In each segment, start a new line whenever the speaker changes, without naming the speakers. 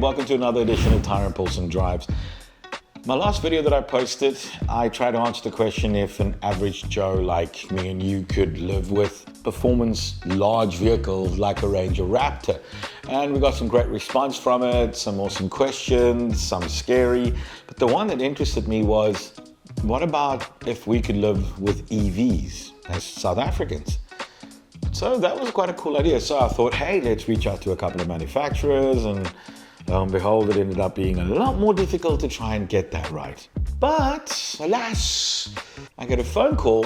welcome to another edition of Tyrant Paulson Drives. My last video that I posted, I tried to answer the question if an average Joe like me and you could live with performance large vehicles like a Ranger Raptor. And we got some great response from it, some awesome questions, some scary. But the one that interested me was, what about if we could live with EVs as South Africans? So that was quite a cool idea. So I thought, hey, let's reach out to a couple of manufacturers, and lo and behold, it ended up being a lot more difficult to try and get that right. But alas, I get a phone call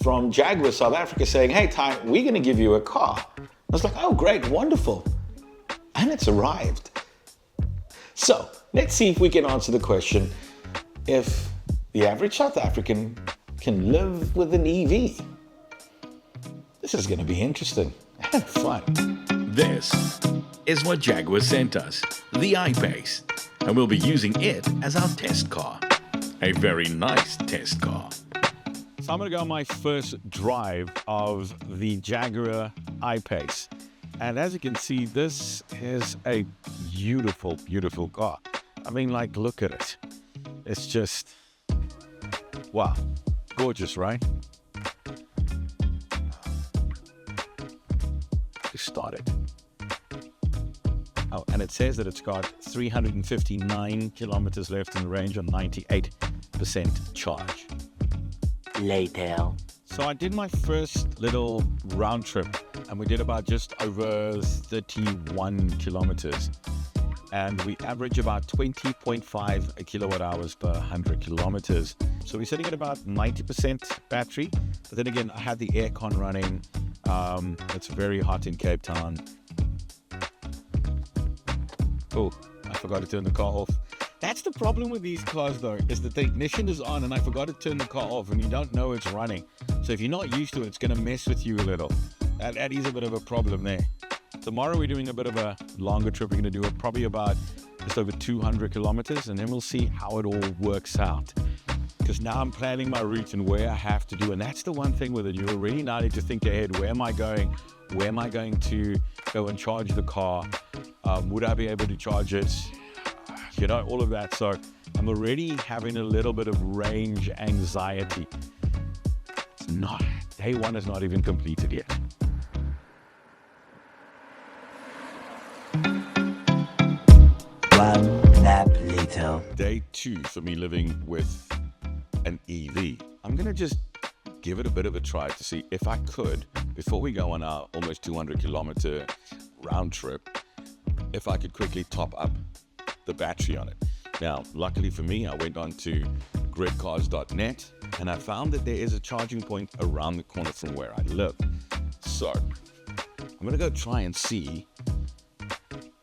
from Jaguar South Africa saying, hey, Ty, we're going to give you a car. I was like, oh, great, wonderful. And it's arrived. So let's see if we can answer the question if the average South African can live with an EV. This is going to be interesting and fun.
This is what Jaguar sent us, the I-PACE, and we'll be using it as our test car. A very nice test car.
So I'm going to go on my first drive of the Jaguar I-PACE. And as you can see, this is a beautiful, beautiful car. I mean, like, look at it. It's just, wow, gorgeous, right? Start it. Oh, and it says that it's got 359 kilometers left in the range on 98% charge.
Later.
So I did my first little round trip, and we did about just over 31 kilometers. And we average about 20.5 kilowatt hours per 100 kilometers. So we're sitting at about 90% battery. But then again, I had the aircon running. It's very hot in Cape Town. Oh, I forgot to turn the car off. That's the problem with these cars though, is that the ignition is on and I forgot to turn the car off and you don't know it's running. So if you're not used to it, it's going to mess with you a little. That is a bit of a problem there. Tomorrow we're doing a bit of a longer trip. We're going to do it probably about just over 200 kilometers, and then we'll see how it all works out. Because now I'm planning my route and where I have to do. And that's the one thing with it. You already now need to think ahead. Where am I going? Where am I going to go and charge the car? Would I be able to charge it? You know, all of that. So I'm already having a little bit of range anxiety. It's not, day one is not even completed yet.
One nap later.
Day two for me living with an EV. I'm going to just give it a bit of a try to see if I could, before we go on our almost 200 kilometer round trip, if I could quickly top up the battery on it. Now, luckily for me, I went on to gridcars.net and I found that there is a charging point around the corner from where I live. So I'm going to go try and see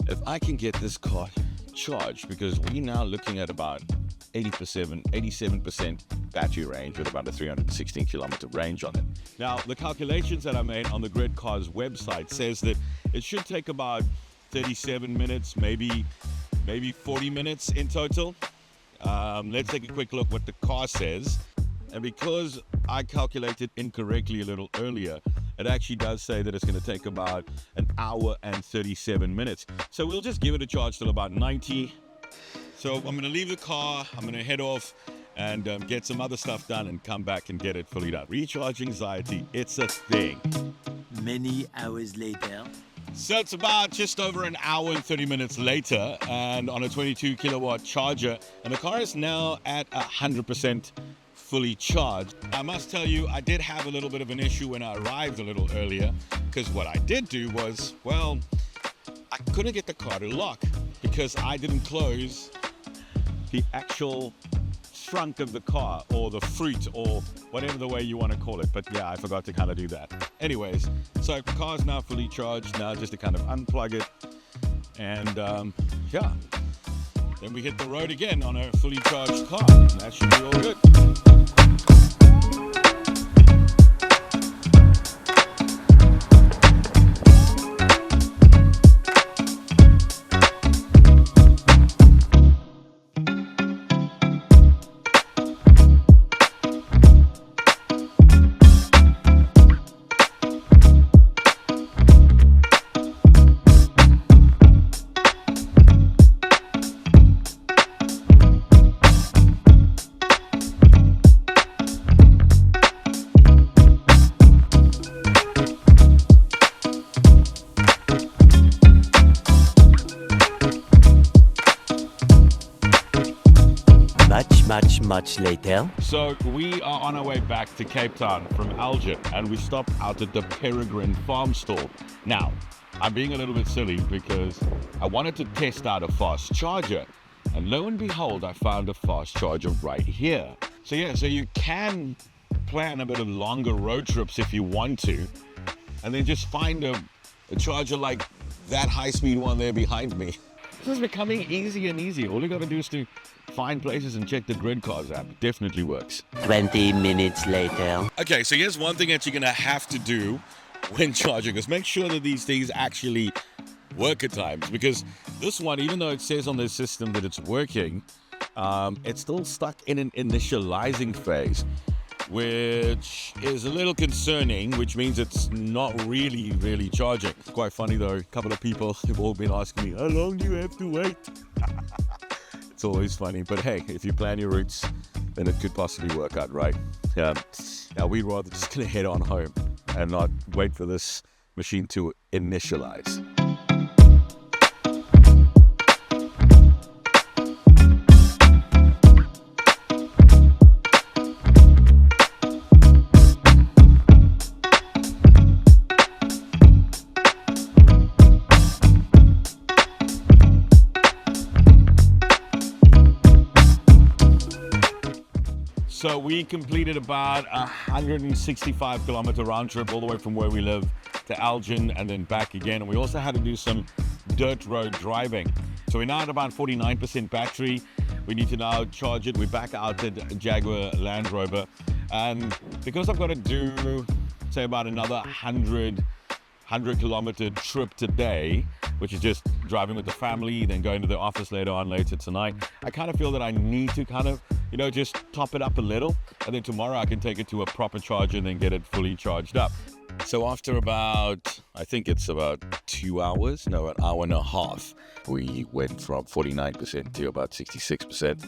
if I can get this car charged, because we're now looking at about 87% battery range with about a 316 kilometer range on it. Now, the calculations that I made on the Grid Cars website says that it should take about 37 minutes, maybe 40 minutes in total. Let's take a quick look what the car says. And because I calculated incorrectly a little earlier, it actually does say that it's going to take about an hour and 37 minutes. So we'll just give it a charge till about 90. So I'm going to leave the car, I'm going to head off and get some other stuff done and come back and get it fully done. Recharge anxiety, it's a thing.
Many hours later.
So it's about just over an hour and 30 minutes later, and on a 22 kilowatt charger, and the car is now at 100% fully charged. I must tell you, I did have a little bit of an issue when I arrived a little earlier, because what I did do was, well, I couldn't get the car to lock because I didn't close the actual trunk of the car, or the fruit, or whatever the way you want to call it. But yeah, I forgot to kind of do that. Anyways, so the car's now fully charged. Now just to kind of unplug it, and yeah, then we hit the road again on a fully charged car. That should be all good.
Much later.
So we are on our way back to Cape Town from Elgin, and we stopped out at the Peregrine Farm Store. Now, I'm being a little bit silly because I wanted to test out a fast charger, and lo and behold, I found a fast charger right here. So yeah, so you can plan a bit of longer road trips if you want to, and then just find a charger like that high-speed one there behind me. This is becoming easier and easier. All you got to do is to find places and check the Grid Cars app. It definitely works.
20 minutes later.
Okay, so here's one thing that you're going to have to do when charging is make sure that these things actually work at times, because this one, even though it says on the system that it's working, it's still stuck in an initializing phase, which is a little concerning, which means it's not really charging. It's quite funny though, a couple of people have all been asking me, how long do you have to wait? It's always funny, but hey, if you plan your routes, then it could possibly work out right. Now we'd rather just gonna head on home and not wait for this machine to initialize. So we completed about 165 kilometer round trip all the way from where we live to Elgin and then back again. And we also had to do some dirt road driving. So we're now at about 49% battery. We need to now charge it. We're back out at Jaguar Land Rover. And because I've got to do, say, about another 100 kilometer trip today, which is just driving with the family, then going to the office later tonight, I kind of feel that I need to kind of, just top it up a little, and then tomorrow I can take it to a proper charger and then get it fully charged up. So after about, I think it's about 2 hours, no, an hour and a half, we went from 49% to about 66%,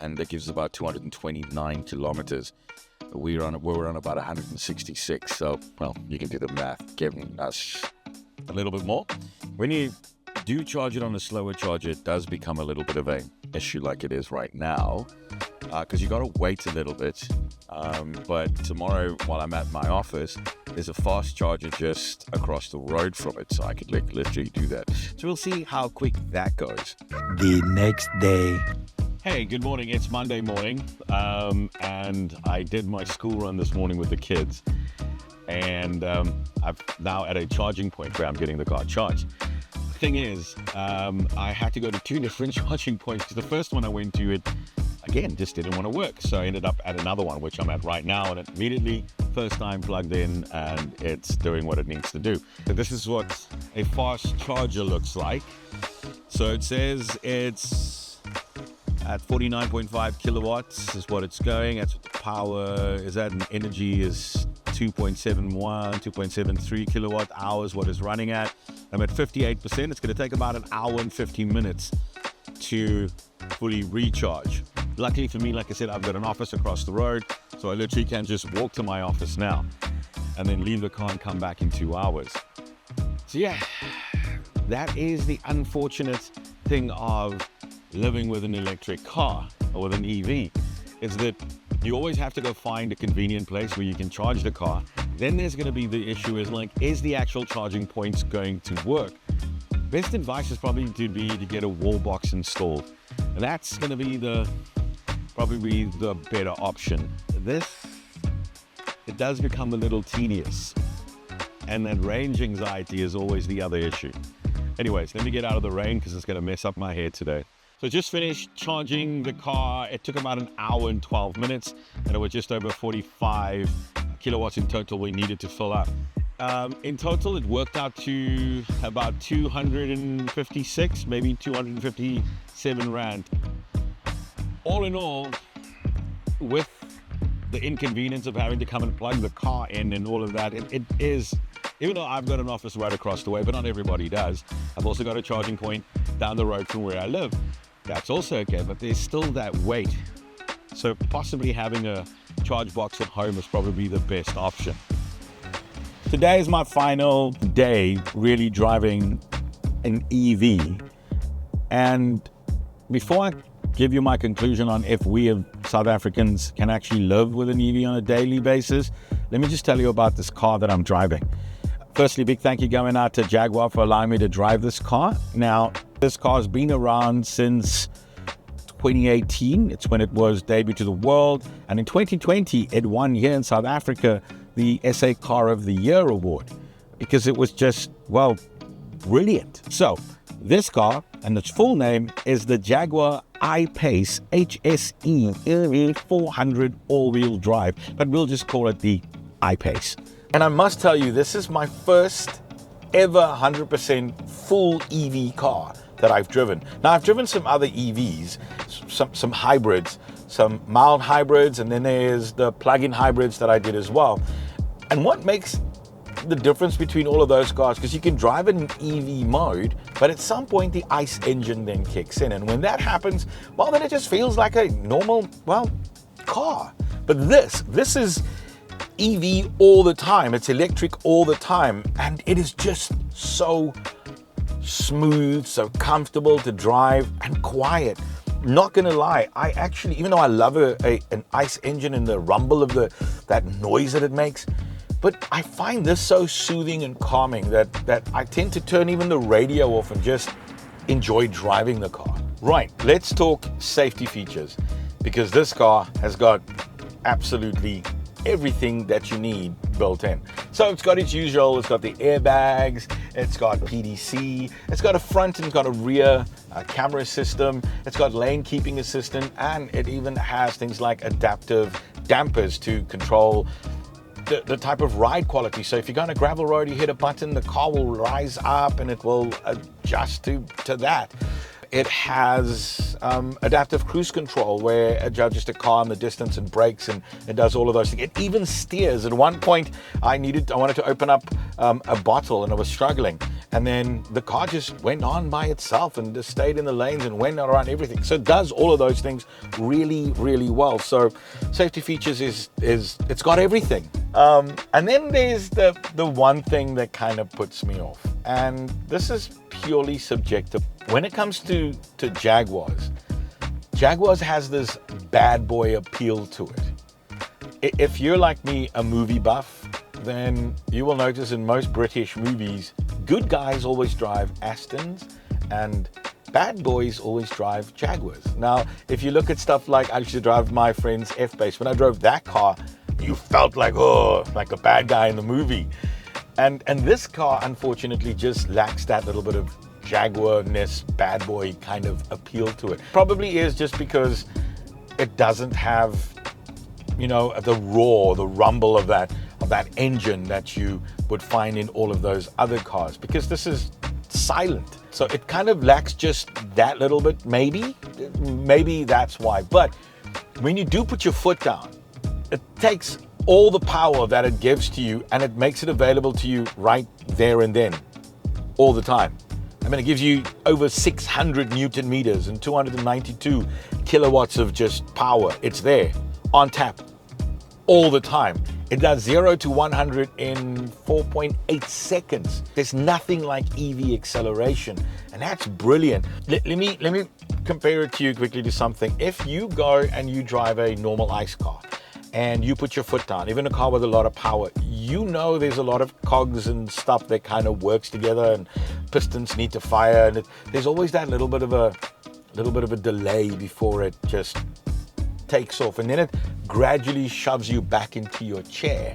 and that gives about 229 kilometers. We were on about 166, so, well, you can do the math, giving us a little bit more. When you do charge it on a slower charger, it does become a little bit of an issue like it is right now, because you got to wait a little bit. But tomorrow, while I'm at my office, there's a fast charger just across the road from it, so I could literally do that. So we'll see how quick that goes.
The next day.
Hey, good morning. It's Monday morning, and I did my school run this morning with the kids, and I'm now at a charging point where I'm getting the car charged. The thing is, I had to go to 2 different charging points because the first one I went to, it again just didn't want to work. So I ended up at another one, which I'm at right now, and it immediately first time plugged in and it's doing what it needs to do. So this is what a fast charger looks like. So it says it's at 49.5 kilowatts is what it's going. That's what the power is at, and energy is 2.71, 2.73 kilowatt hours, what it's running at. I'm at 58%. It's going to take about an hour and 15 minutes to fully recharge. Luckily for me, like I said, I've got an office across the road, so I literally can just walk to my office now and then leave the car and come back in 2 hours. So yeah, that is the unfortunate thing of living with an electric car or with an EV, is that you always have to go find a convenient place where you can charge the car. Then there's going to be the issue is the actual charging points going to work? Best advice is probably to get a wall box installed. And that's going to be probably the better option. It does become a little tedious. And then range anxiety is always the other issue. Anyways, let me get out of the rain because it's going to mess up my hair today. So just finished charging the car. It took about an hour and 12 minutes, and it was just over 45 kilowatts in total we needed to fill up. In total, it worked out to about 256, maybe 257 Rand. All in all, with the inconvenience of having to come and plug the car in and all of that, it is, even though I've got an office right across the way, but not everybody does. I've also got a charging point down the road from where I live. That's also okay, but there's still that wait. So possibly having a charge box at home is probably the best option. Today is my final day really driving an EV. And before I give you my conclusion on if we as South Africans can actually live with an EV on a daily basis, let me just tell you about this car that I'm driving. Firstly, big thank you going out to Jaguar for allowing me to drive this car. Now, this car has been around since 2018. It's when it was debuted to the world. And in 2020, it won here in South Africa the SA Car of the Year award because it was just, well, brilliant. So this car, and its full name, is the Jaguar I-PACE HSE 400 all-wheel drive, but we'll just call it the I-PACE. And I must tell you, this is my first ever 100% full EV car that I've driven. Now, I've driven some other EVs, some hybrids, some mild hybrids, and then there's the plug-in hybrids that I did as well. And what makes the difference between all of those cars, because you can drive in EV mode, but at some point the ICE engine then kicks in. And when that happens, well, then it just feels like a normal, well, car. But this is EV all the time. It's electric all the time. And it is just so smooth, so comfortable to drive and quiet. Not gonna lie, I actually, even though I love an ICE engine and the rumble of that noise that it makes, but I find this so soothing and calming that I tend to turn even the radio off and just enjoy driving the car. Right, let's talk safety features, because this car has got absolutely everything that you need built in. So it's got its usual, it's got the airbags, it's got PDC, it's got a front and got a rear camera system, it's got lane keeping assistant, and it even has things like adaptive dampers to control the type of ride quality. So if you're going to gravel road, you hit a button, the car will rise up and it will adjust to that. It has adaptive cruise control where it judges the car and the distance and brakes, and it does all of those things. It even steers. At one point, I wanted to open up a bottle and I was struggling. And then the car just went on by itself and just stayed in the lanes and went around everything. So it does all of those things really, really well. So safety features it's got everything. And then there's the one thing that kind of puts me off. And this is purely subjective. When it comes to Jaguars has this bad boy appeal to it. If you're like me, a movie buff, then you will notice in most British movies, good guys always drive Astons and bad boys always drive Jaguars. Now, if you look at stuff like, I used to drive my friend's F-Pace. When I drove that car, you felt like, oh, like a bad guy in the movie. And this car, unfortunately, just lacks that little bit of Jaguar-ness, bad boy kind of appeal to it. Probably is just because it doesn't have, you know, the roar, the rumble of that engine that you would find in all of those other cars, because this is silent. So it kind of lacks just that little bit, maybe that's why. But when you do put your foot down, it takes all the power that it gives to you and it makes it available to you right there and then, all the time. I mean, it gives you over 600 Newton meters and 292 kilowatts of just power. It's there on tap all the time. It does 0 to 100 in 4.8 seconds. There's nothing like EV acceleration, and that's brilliant. Let me compare it to you quickly to something. If you go and you drive a normal ICE car, and you put your foot down, even a car with a lot of power, you know there's a lot of cogs and stuff that kind of works together, and pistons need to fire, and there's always that little bit of a delay before it just takes off, and then it gradually shoves you back into your chair.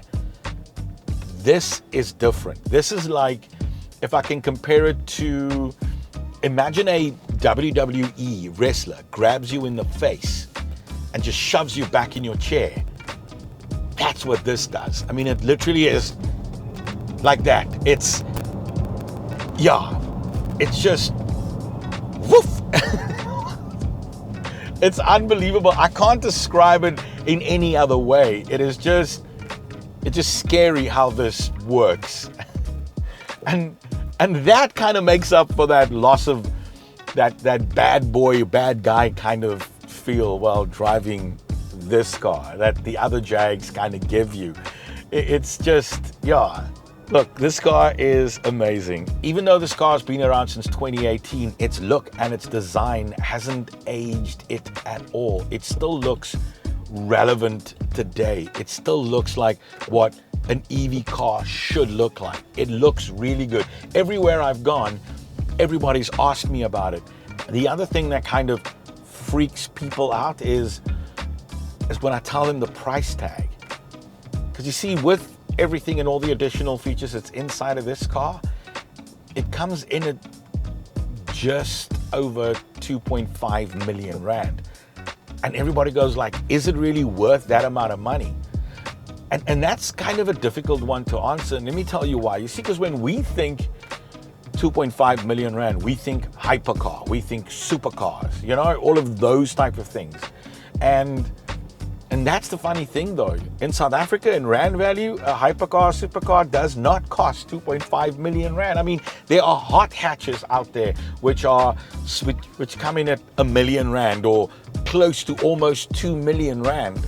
This is different. This is like, if I can compare it to, imagine a WWE wrestler grabs you in the face and just shoves you back in your chair. That's what this does. I mean, it literally is like that. It's just woof. It's unbelievable. I can't describe it in any other way. It's just scary how this works. And that kind of makes up for that loss of that bad boy, bad guy kind of feel while driving this car that the other Jags kind of give you. It's just,
Look, this car is amazing. Even though this car's been around since 2018, its look and its design hasn't aged it at all. It still looks relevant today. It still looks like what an EV car should look like. It looks really good. Everywhere I've gone, everybody's asked me about it. The other thing that kind of freaks people out is when I tell them the price tag. Because you see, with everything and all the additional features that's inside of this car, it comes in at just over 2.5 million rand. And everybody goes like, is it really worth that amount of money? And that's kind of a difficult one to answer. And let me tell you why. You see, because when we think 2.5 million rand, we think hypercar, we think supercars, you know, all of those type of things. And that's the funny thing though. In South Africa, in rand value, a hypercar, supercar does not cost 2.5 million rand. I mean, there are hot hatches out there which come in at 1 million rand or close to almost 2 million rand.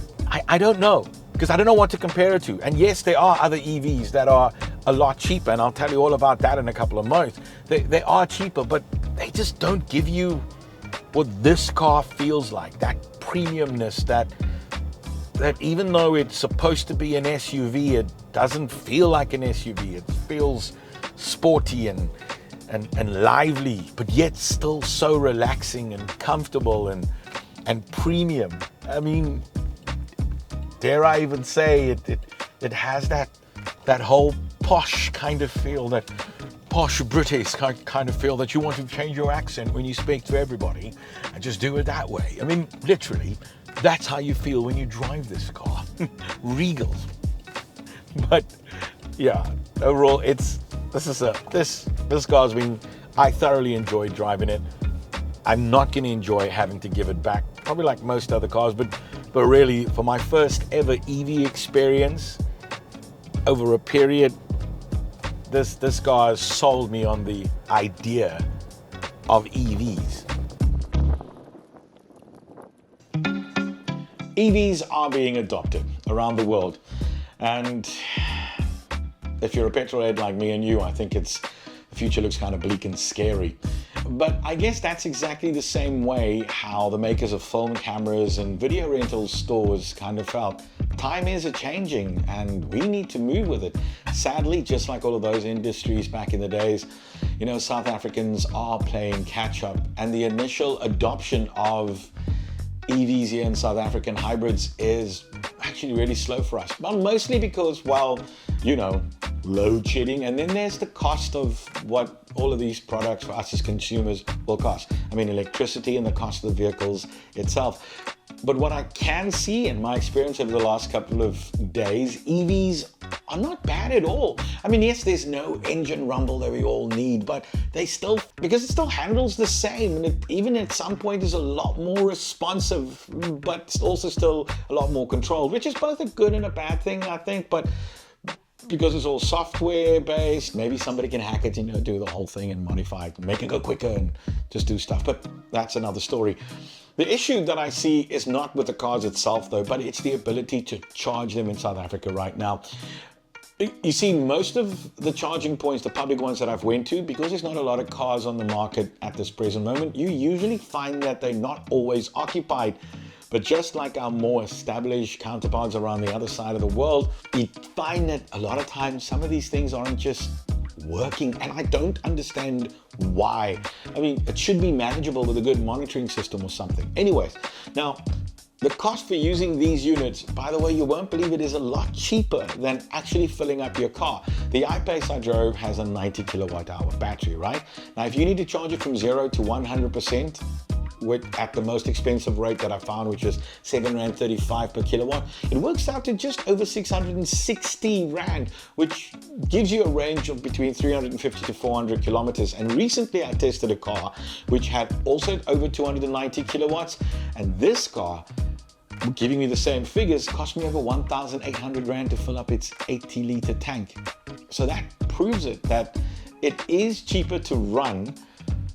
I don't know, because I don't know what to compare it to. And yes, there are other EVs that are a lot cheaper, and I'll tell you all about that in a couple of months. They are cheaper, but they just don't give you what this car feels like, that premiumness, that even though it's supposed to be an SUV, it doesn't feel like an SUV. It feels sporty and lively, but yet still so relaxing and comfortable and premium. I mean, dare I even say it has that whole posh kind of feel, that posh British kind of feel that you want to change your accent when you speak to everybody and just do it that way. I mean, literally, that's how you feel when you drive this car. Regal. But yeah, overall, this car's been, I thoroughly enjoyed driving it. I'm not going to enjoy having to give it back, probably like most other cars, but really, for my first ever EV experience over a period, this car has sold me on the idea of EVs. EVs are being adopted around the world, and if you're a petrol head like me and you, I think the future looks kind of bleak and scary. But I guess that's exactly the same way how the makers of film cameras and video rental stores kind of felt. Time is a-changing and we need to move with it. Sadly, just like all of those industries back in the days, you know, South Africans are playing catch up, and the initial adoption of EVs here in South African hybrids is actually really slow for us. Well, mostly because, well, you know, load shedding, and then there's the cost of what all of these products for us as consumers will cost. I mean, electricity and the cost of the vehicles itself. But what I can see in my experience over the last couple of days, EVs are not bad at all. I mean, yes, there's no engine rumble that we all need, but because it still handles the same, and it even at some point is a lot more responsive, but it's also still a lot more controlled, which is both a good and a bad thing, I think. But because it's all software based, maybe somebody can hack it, you know, do the whole thing and modify it, make it go quicker and just do stuff. But that's another story. The issue that I see is not with the cars itself though, but it's the ability to charge them in South Africa right now. You see, most of the charging points, the public ones that I've went to, because there's not a lot of cars on the market at this present moment, you usually find that they're not always occupied. But just like our more established counterparts around the other side of the world, you find that a lot of times some of these things aren't just working, and I don't understand why. I mean, it should be manageable with a good monitoring system or something. Anyways, now, the cost for using these units, by the way, you won't believe it, is a lot cheaper than actually filling up your car. The I-PACE I drove has a 90 kilowatt hour battery, right? Now, if you need to charge it from 0 to 100%, at the most expensive rate that I found, which is 7.35 Rand per kilowatt, it works out to just over 660 Rand, which gives you a range of between 350 to 400 kilometers. And recently I tested a car which had also over 290 kilowatts, and this car, giving me the same figures, cost me over 1,800 Rand to fill up its 80-liter tank. So that proves it, that it is cheaper to run.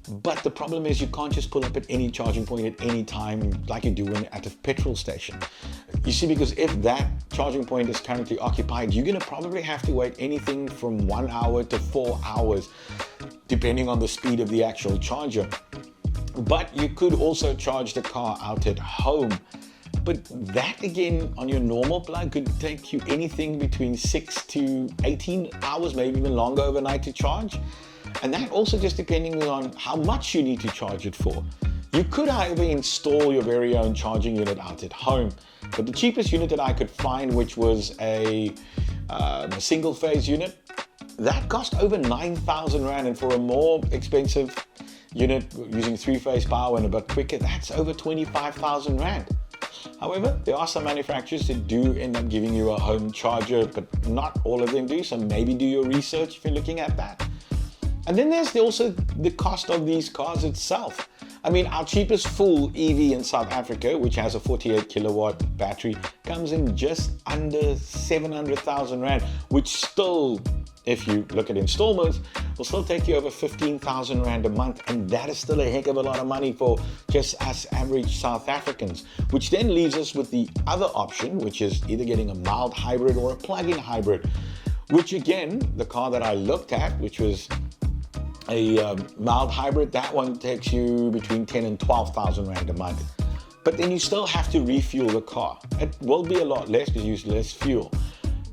But the problem is you can't just pull up at any charging point at any time like you do at a petrol station. You see, because if that charging point is currently occupied, you're going to probably have to wait anything from 1 hour to 4 hours, depending on the speed of the actual charger. But you could also charge the car out at home. But that again, on your normal plug, could take you anything between 6 to 18 hours, maybe even longer overnight to charge. And that also just depending on how much you need to charge it for. You could, however, install your very own charging unit out at home. But the cheapest unit that I could find, which was a single phase unit, that cost over 9,000 Rand. And for a more expensive unit using 3-phase power and a bit quicker, that's over 25,000 Rand. However, there are some manufacturers that do end up giving you a home charger, but not all of them do, so maybe do your research if you're looking at that. And then there's also the cost of these cars itself. I mean, our cheapest full EV in South Africa, which has a 48 kilowatt battery, comes in just under 700,000 Rand, which still, if you look at installments, will still take you over 15,000 Rand a month. And that is still a heck of a lot of money for just us average South Africans, which then leaves us with the other option, which is either getting a mild hybrid or a plug-in hybrid, which again, the car that I looked at, which was a mild hybrid, that one takes you between 10 and 12,000 Rand a month. But then you still have to refuel the car. It will be a lot less because you use less fuel,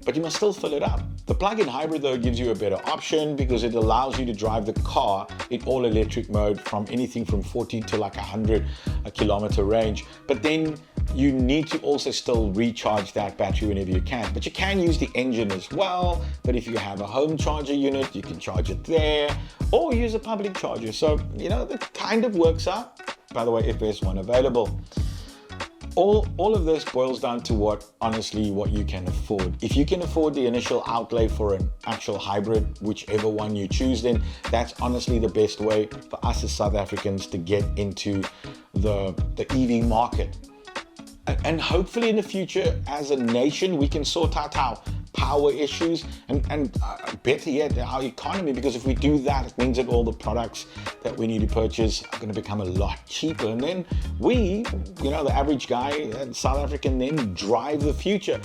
but you must still fill it up. The plug-in hybrid though gives you a better option because it allows you to drive the car in all electric mode from anything from 40 to like 100 kilometer range. But then you need to also still recharge that battery whenever you can. But you can use the engine as well. But if you have a home charger unit, you can charge it there or use a public charger. So, you know, it kind of works out. By the way, if there's one available. All of this boils down to what you can afford. If you can afford the initial outlay for an actual hybrid, whichever one you choose, then that's honestly the best way for us as South Africans to get into the EV market. And hopefully in the future, as a nation, we can sort out our power issues and better yet, our economy, because if we do that, it means that all the products that we need to purchase are going to become a lot cheaper. And then we, you know, the average guy, South African, then drive the future.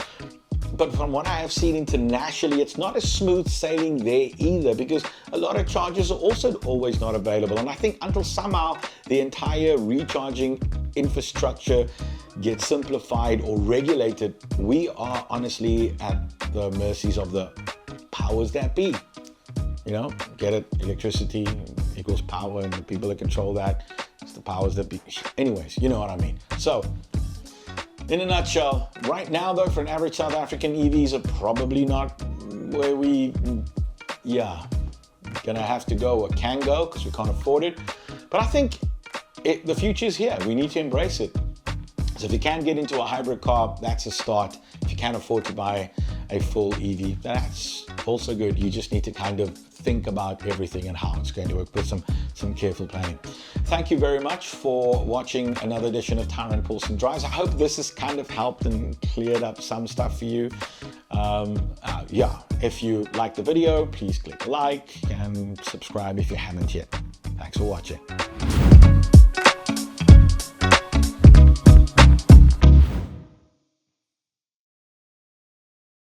But from what I have seen internationally, it's not as smooth sailing there either, because a lot of chargers are also always not available. And I think until somehow the entire recharging infrastructure gets simplified or regulated, we are honestly at the mercies of the powers that be. You know, get it? Electricity equals power, and the people that control that, it's the powers that be. Anyways, you know what I mean. So, in a nutshell, right now though, for an average South African, EVs are probably not where we, gonna have to go or can go because we can't afford it. But I think the future is here. We need to embrace it. So if you can get into a hybrid car, that's a start. If you can't afford to buy a full EV, that's also good. You just need to kind of think about everything and how it's going to work with some careful planning. Thank you very much for watching another edition of Tyrone Paulson Drives. I hope this has kind of helped and cleared up some stuff for you. If you liked the video, please click like and subscribe if you haven't yet. Thanks for watching.